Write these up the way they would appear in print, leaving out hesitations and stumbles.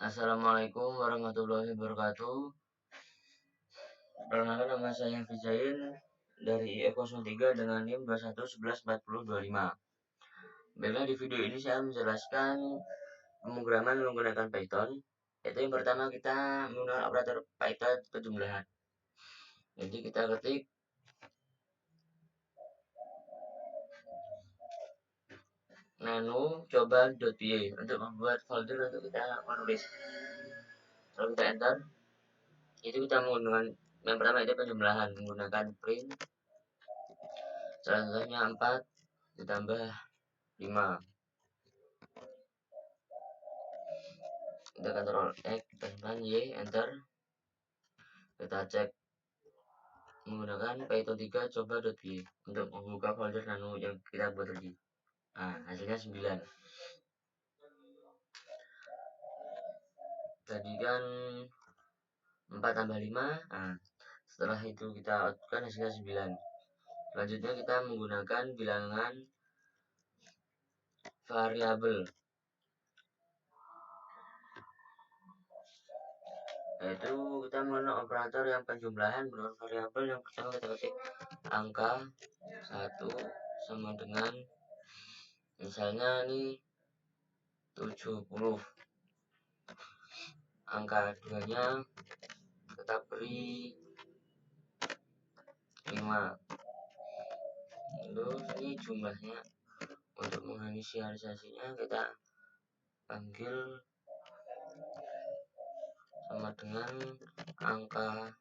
Assalamualaikum warahmatullahi wabarakatuh. Perkenalkan, nama saya Fizain dari IF03 dengan NIM 21114025. Baiklah, di video ini saya menjelaskan pemrograman menggunakan Python. Yaitu yang pertama, kita menggunakan operator Python penjumlahan. Jadi kita ketik nano coba.py untuk membuat folder untuk kita menulis. Kalau kita enter, itu kita menggunakan yang pertama itu penjumlahan menggunakan print. Contohnya 4 ditambah 5. Kita Ctrl X dan Y, enter. Kita cek menggunakan Python 3 coba.py untuk membuka folder nano yang kita buat tadi. Nah, hasilnya 9. Tadi kan 4 tambah 5. Nah, setelah itu kita outputkan hasilnya 9. Selanjutnya kita menggunakan bilangan variabel, yaitu kita menggunakan operator yang penjumlahan menggunakan variabel. Yang pertama kita ketik angka 1 sama dengan misalnya ini 70. Angka 2 nya kita beri 5. Lalu ini jumlahnya. Untuk menginisialisasinya kita panggil sama dengan angka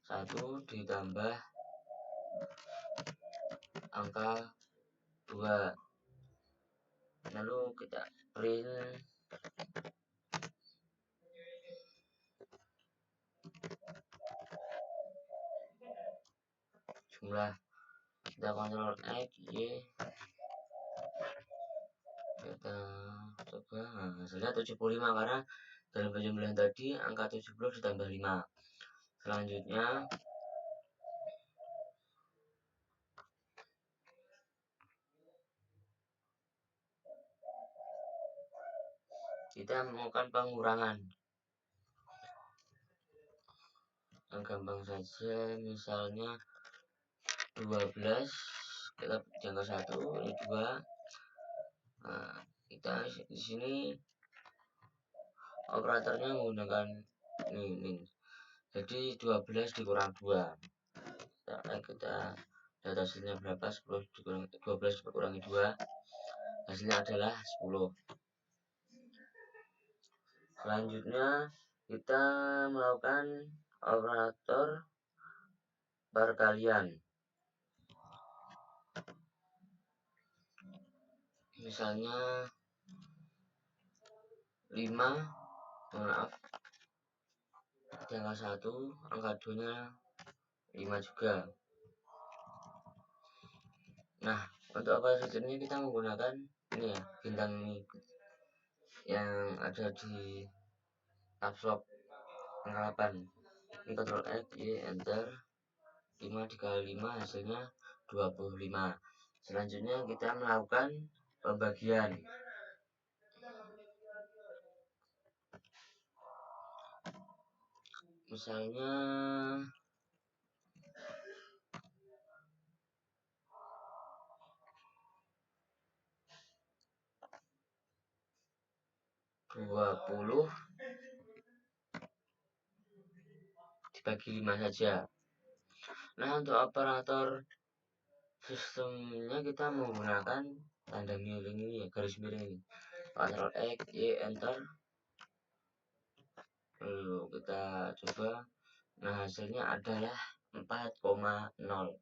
1 ditambah angka 2. Lalu kita print jumlah. Kita Ctrl X, Y, kita coba. Nah, hasilnya 75 karena dalam penjumlahan tadi angka 70 ditambah 5. Selanjutnya kita melakukan pengurangan. Yang gampang saja, misalnya 12 kita jangka 1, ini 2. Nah, kita di sini operatornya menggunakan min. Jadi 12 dikurang 2. Kita lihat hasilnya berapa. 10 dikurang 12 dikurangi 2, hasilnya adalah 10. Selanjutnya kita melakukan operator perkalian. Misalnya 5, maaf, angka 1, angka 2 nya 5 juga. Nah, untuk operasi ini kita menggunakan ini ya, bintang ini yang ada di caps lock angka 8. Ini Ctrl X, Y, enter. 5 dikali 5 hasilnya 25. Selanjutnya kita melakukan pembagian. Misalnya 20 dibagi 5 saja. Nah, untuk operator sistemnya kita menggunakan tanda miring ini ya, garis miring ini. Ctrl X, Y, enter. Lalu kita coba. Nah, hasilnya adalah 4,0.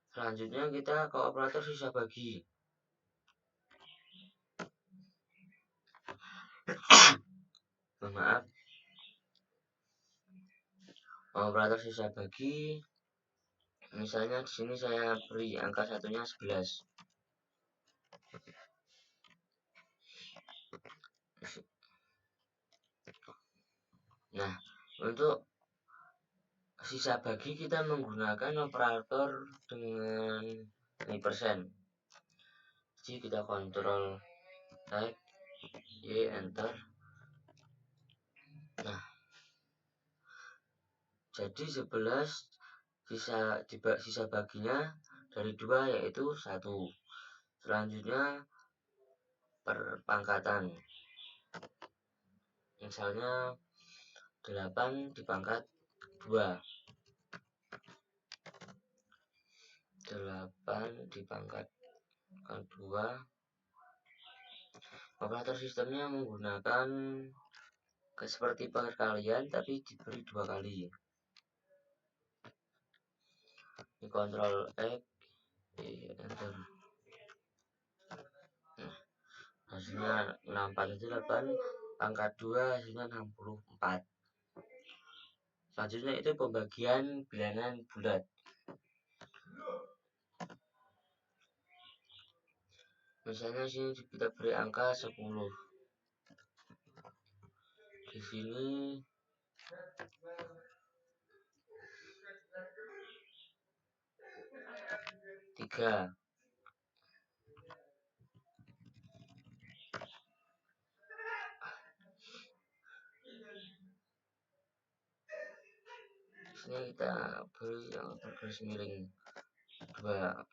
Selanjutnya kita ke operator sisa bagi. Maaf, operator sisa bagi. Misalnya di sini saya beri angka satunya 11. Nah, untuk sisa bagi kita menggunakan operator dengan ini persen. kita kontrol X, Y, enter. Nah, jadi 11 sisa baginya dari 2 yaitu 1. Selanjutnya perpangkatan. Misalnya 8 dipangkat 2. 8 dipangkat 2. Operator sistemnya menggunakan seperti perkalian tapi diberi 2 kali. Di kontrol X, enter. Nah, hasilnya 648, pangkat 2 hasilnya 64. Selanjutnya itu pembagian bilangan bulat. Misalnya sini kita beri angka 10. Di sini 3. Di sini kita beri yang bergaris miring 2.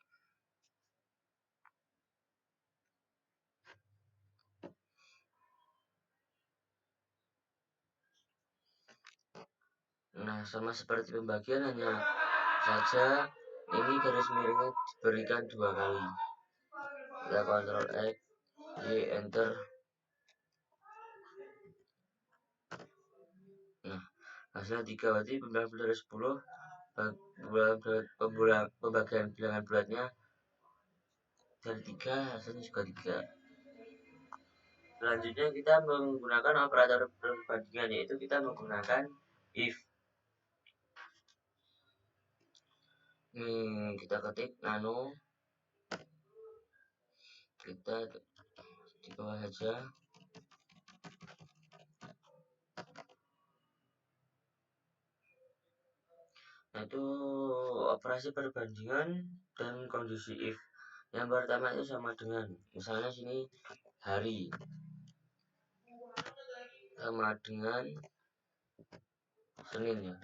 Nah, sama seperti pembagian, hanya saja ini garis miringnya diberikan 2 kali. Kita kontrol X, Y, enter. Nah, hasilnya 3, berarti pembagian dari 10, pembagian bilangan bulatnya dari 3, hasilnya juga 3. Selanjutnya kita menggunakan operator perbandingan, yaitu kita menggunakan if. Kita ketik nano, kita di bawah saja. Nah, itu operasi perbandingan dan kondisi if. Yang pertama itu sama dengan, misalnya sini hari sama dengan Senin ya.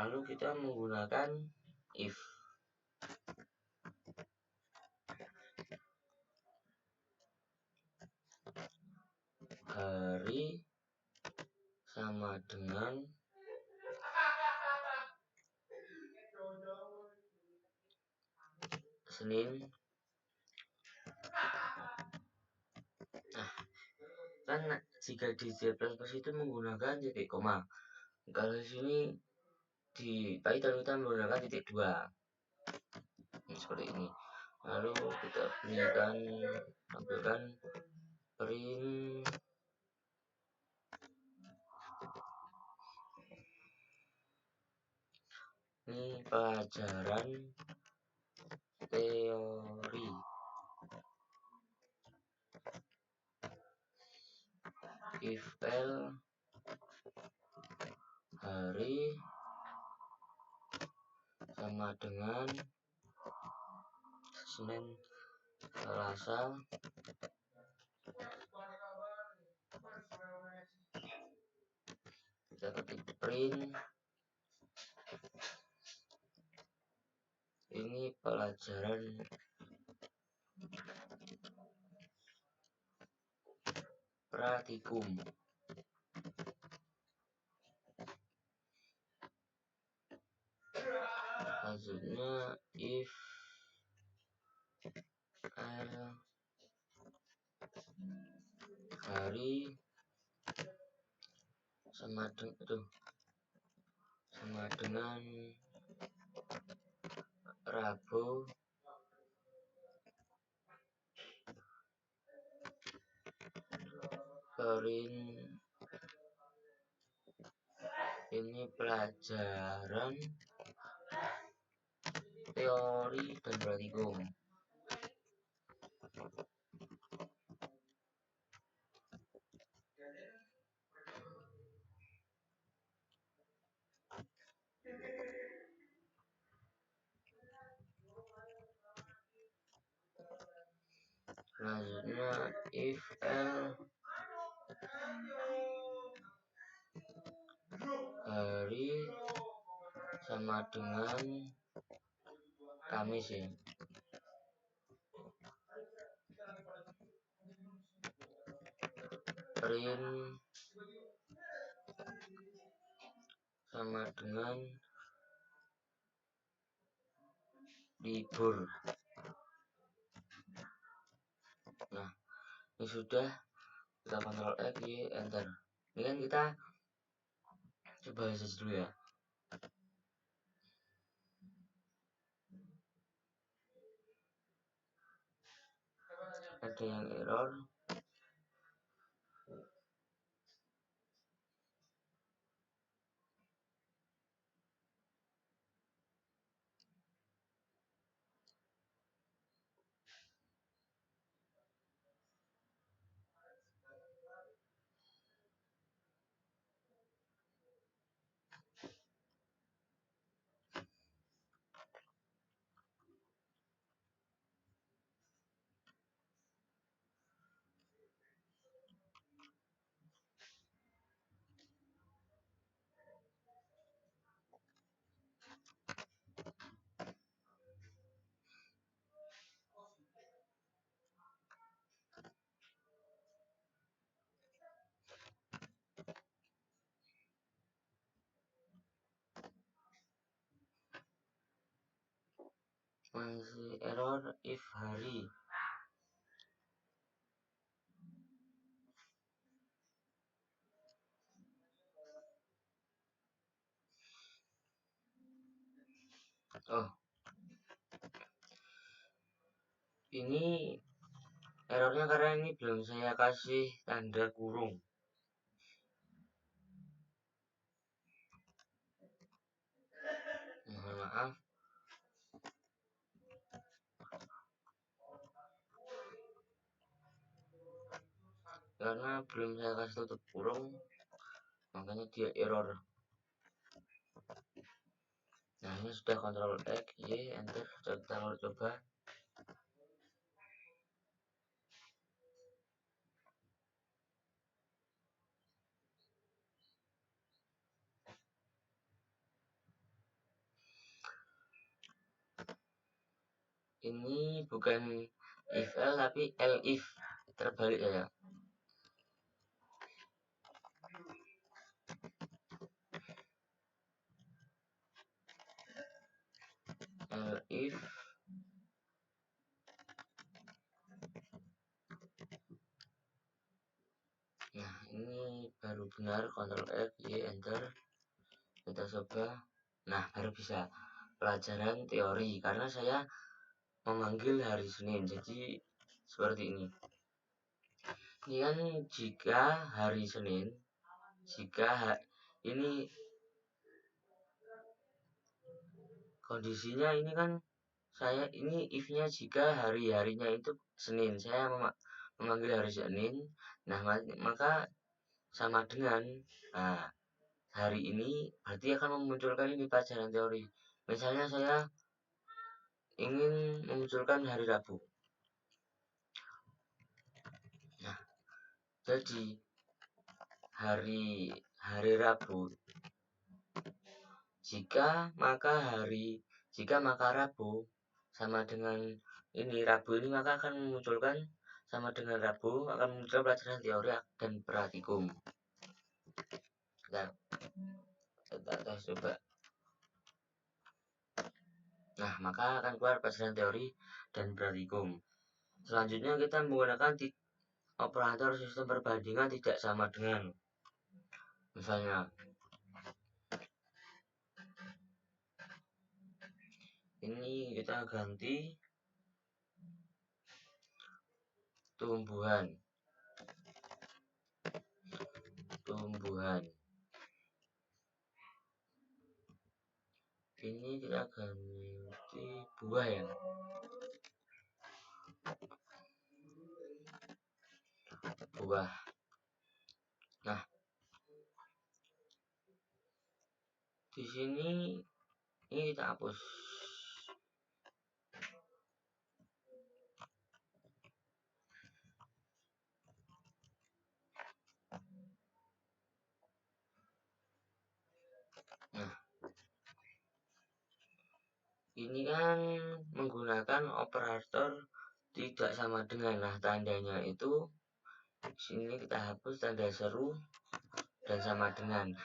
Lalu kita menggunakan if. Hari sama dengan Senin. Nah, kan jika di C++ itu menggunakan titik koma. Kalau di sini di Python kita menggunakan titik 2. Seperti ini. Lalu kita berikan tampilkan print ini pelajaran teori. If L hari sama dengan Senin, Selasa, kita ketik print ini pelajaran praktikum. Selanjutnya if L hari sama dengan Rabu, print ini pelajaran teori dan praktikum. Selanjutnya if L hari sama dengan Kamis ya. Print sama dengan libur. Nah, ini sudah, kita Ctrl X, Y, Enter. Ini kan kita coba search dulu ya. Ada yang error. Masih error if hari. Oh, ini errornya karena ini belum saya kasih tanda kurung. Mohon maaf. Karena belum saya kasih tutup kurung, makanya dia error. Nah, ini sudah Ctrl X, Y, Enter. Kita coba. Ini bukan if L tapi elif, terbalik ya. Elif. Nah, ini baru benar, Ctrl F, Y, Enter. Kita coba. Nah, baru bisa pelajaran teori karena saya memanggil hari Senin, jadi seperti ini. Ini kan jika hari Senin, ini kondisinya ini kan saya ini if-nya jika hari-harinya itu Senin, saya memanggil hari Senin. Nah, maka sama dengan hari ini berarti akan memunculkan ini pelajaran teori. Misalnya saya ingin memunculkan hari Rabu. Nah, jadi hari Rabu, jika maka Rabu sama dengan ini Rabu ini, maka akan memunculkan sama dengan Rabu akan memunculkan pelajaran teori dan praktikum. Kita tes coba. Nah, maka akan keluar pelajaran teori dan praktikum. Selanjutnya kita menggunakan operator sistem perbandingan tidak sama dengan. Misalnya, ini kita ganti tumbuhan. Ini kita ganti buah ya. Buah. Nah, di sini ini kita hapus. ini kan menggunakan operator tidak sama dengan. Nah, tandanya itu sini kita hapus tanda seru dan sama dengan.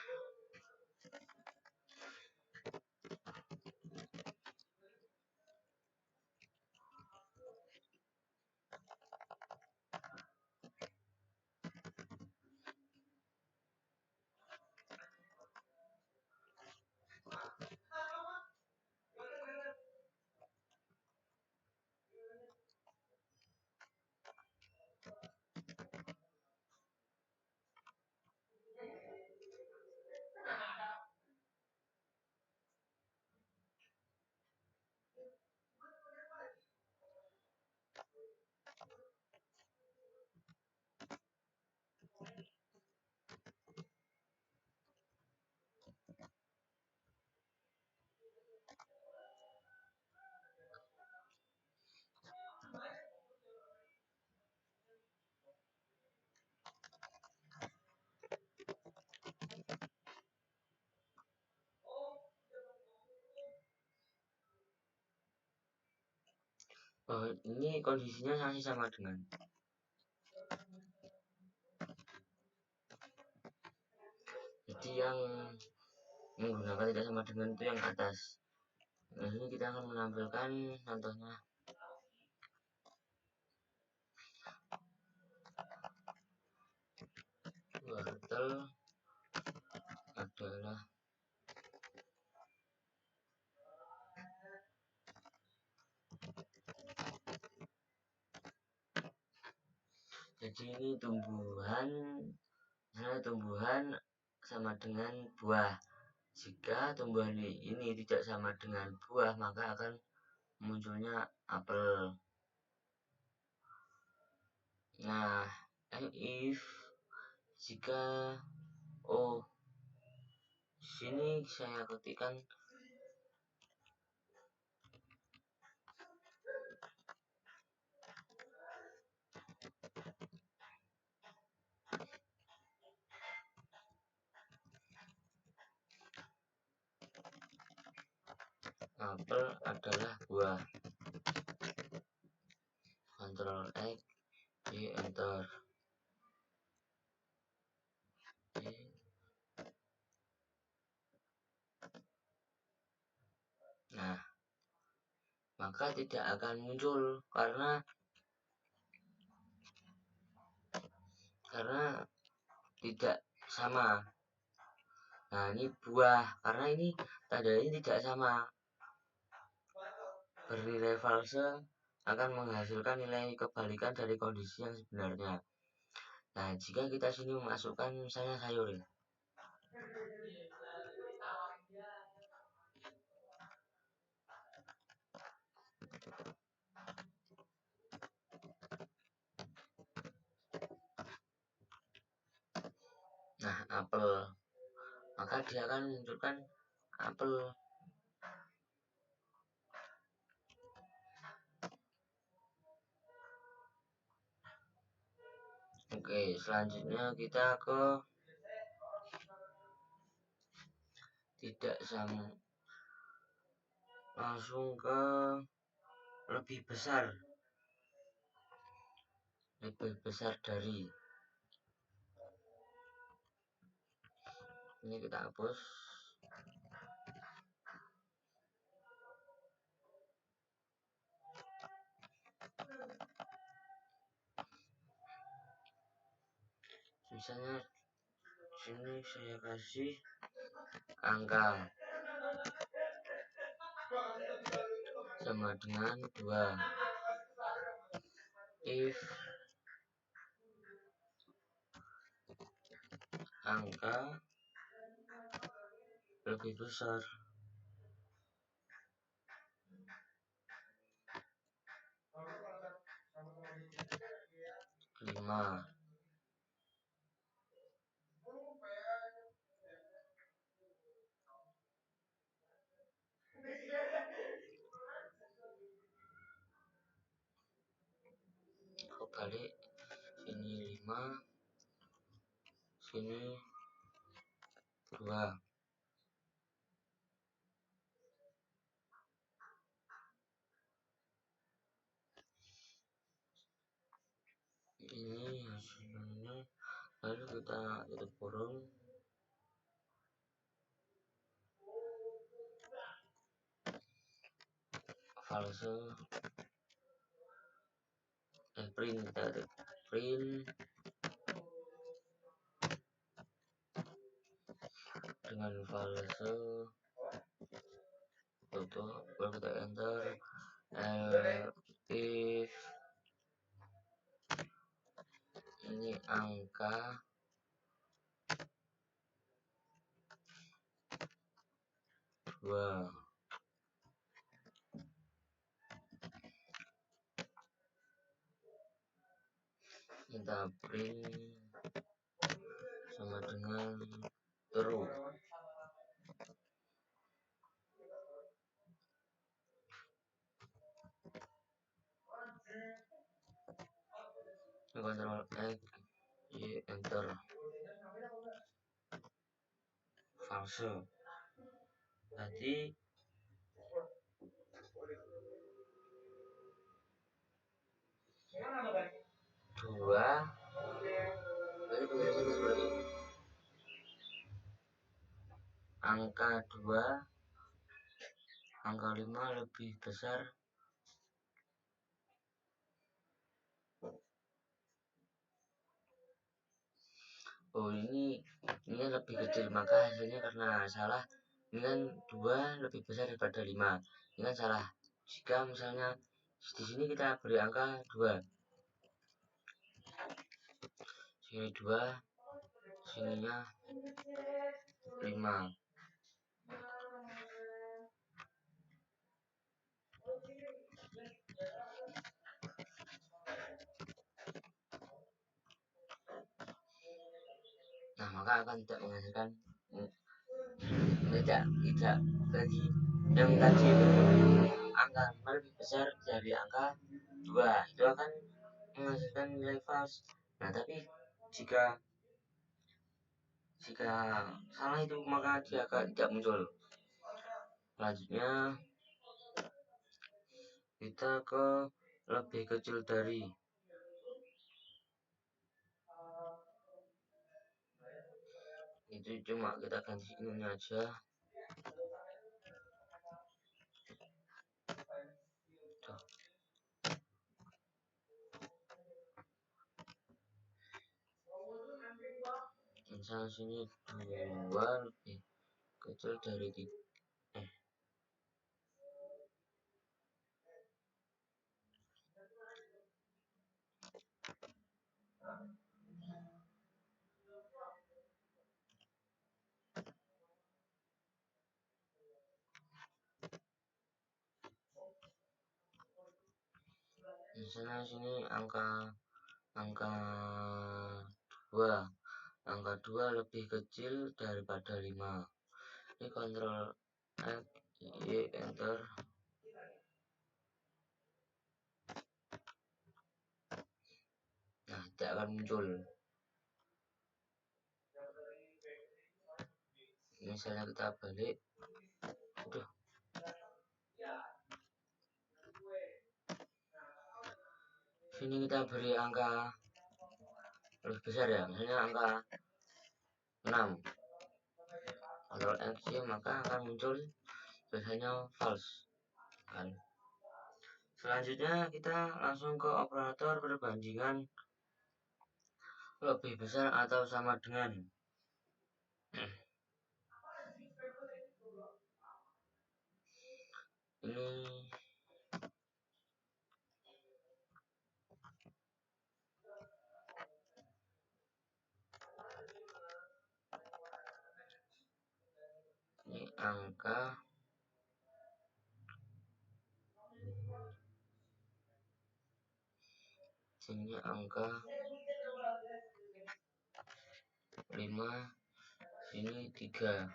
Ini kondisinya masih sama dengan. Jadi yang menggunakan tidak sama dengan itu yang atas. Nah, ini kita akan menampilkan contohnya. Wortel adalah jadi ini tumbuhan sama dengan buah. Jika tumbuhan ini tidak sama dengan buah, maka akan munculnya apel. Nah, if jika sini saya ketikkan apel adalah buah. Ctrl X, di enter. Nah, maka tidak akan muncul karena tidak sama. Nah, ini buah karena ini tanda ini tidak sama. Bernilai false akan menghasilkan nilai kebalikan dari kondisi yang sebenarnya. Nah, jika kita sini memasukkan misalnya sayur ya. Nah, apel, maka dia akan munculkan apel. Oke, selanjutnya kita ke tidak sama, langsung ke lebih besar dari. Ini kita hapus. Misalnya sini saya kasih angka sama dengan 2. If angka lebih besar 5. Kebalik, sini 5, sini 2. ini hasilnya, lalu kita tutup kurung, false print, kita print dengan false tutup, baru kita enter. If ini angka 2, kita print sama dengan true. Ctrl X Y enter, false. Berarti dua, berarti penjelasannya seperti ini. Angka 2, angka 5 lebih besar. Oh, ini lebih kecil, maka hasilnya karena salah. Ini kan 2 lebih besar daripada 5. Ini kan salah. Jika misalnya di sini kita beri angka 2, sini 2, sininya 5. Nah, maka akan tidak menghasilkan tidak bagi yang tadi itu angka 5 lebih besar dari angka 2, itu akan menghasilkan nilai false. Nah, tapi jika salah itu maka dia akan tidak muncul. Selanjutnya kita ke lebih kecil dari. Itu cuma kita ganti ini aja. Tuh. Misalnya sini 2 lebih kecil dari 3. Misalnya sini angka 2, angka 2 lebih kecil daripada 5. Ini Ctrl X Y enter. Nah, tidak akan muncul. Misalnya kita balik, udah. Sini kita beri angka lebih besar ya, misalnya angka 6. Ctrl X Y, maka akan muncul biasanya false kan. Selanjutnya kita langsung ke operator perbandingan lebih besar atau sama dengan. Ini angka sini angka 5, sini 3.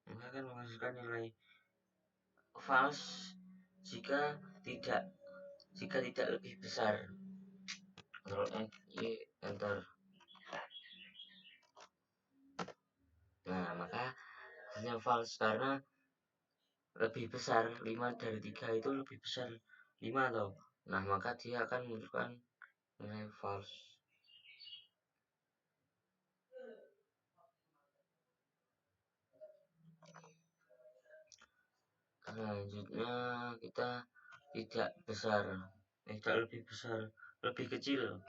Maka akan menghasilkan nilai false jika tidak lebih besar. Ctrl X Y enter. Nah, maka hasilnya false karena lebih besar 5 dari 3 itu lebih besar 5 atau. Nah, maka dia akan menunjukkan nilai false. Selanjutnya kita tidak besar, tidak lebih besar, lebih kecil.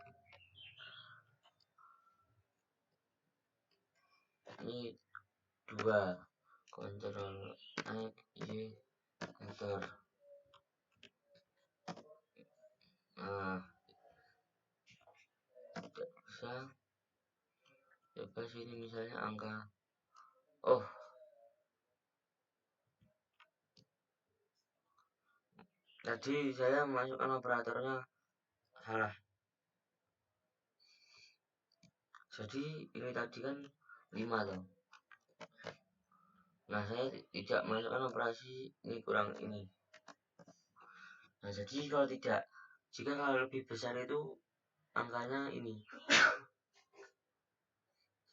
Ini 2, Ctrl X Y enter. Nah, tidak bisa. Coba sini misalnya angka. Oh, tadi saya masukkan operatornya salah. Jadi ini tadi kan 5 loh. Nah, saya tidak masukkan operasi ini, kurang ini. Nah, jadi kalau tidak, jika kalau lebih besar itu angkanya ini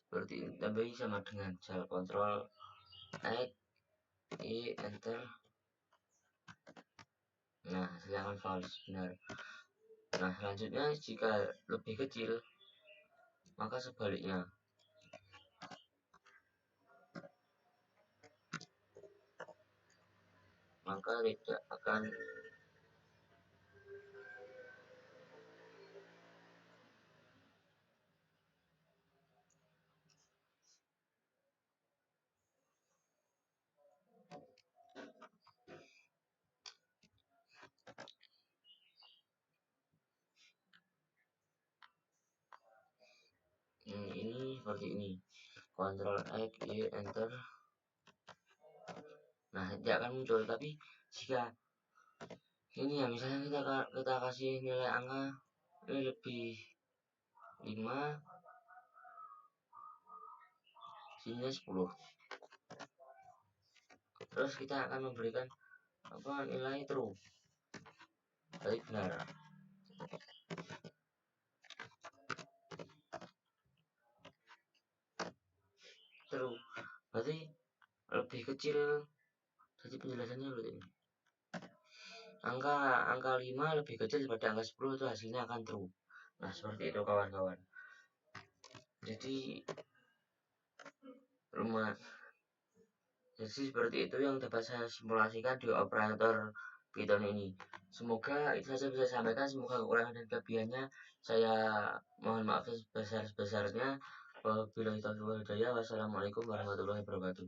seperti ini, tapi sama dengan Ctrl X Y enter. Nah, silakan false, benar. Nah, selanjutnya jika lebih kecil, maka sebaliknya. Maka tidak akan ini seperti ini. Ctrl X Y enter. Nah, tidak akan muncul. Tapi jika ini ya, misalnya kita kasih nilai angka ini lebih 5, sini 10. Terus kita akan memberikan nilai true, berarti benar. True berarti lebih kecil. Jadi penjelasannya seperti ini. Angka 5 lebih kecil daripada angka 10, itu hasilnya akan true. Nah, seperti itu kawan-kawan. Jadi seperti itu yang dapat saya simulasikan di operator Python ini. Semoga itu saja bisa saya sampaikan. Semoga kekurangan dan kelebihannya saya mohon maaf sebesar-besarnya. Wabillahi taufiq wal hidayah. Wassalamualaikum warahmatullahi wabarakatuh.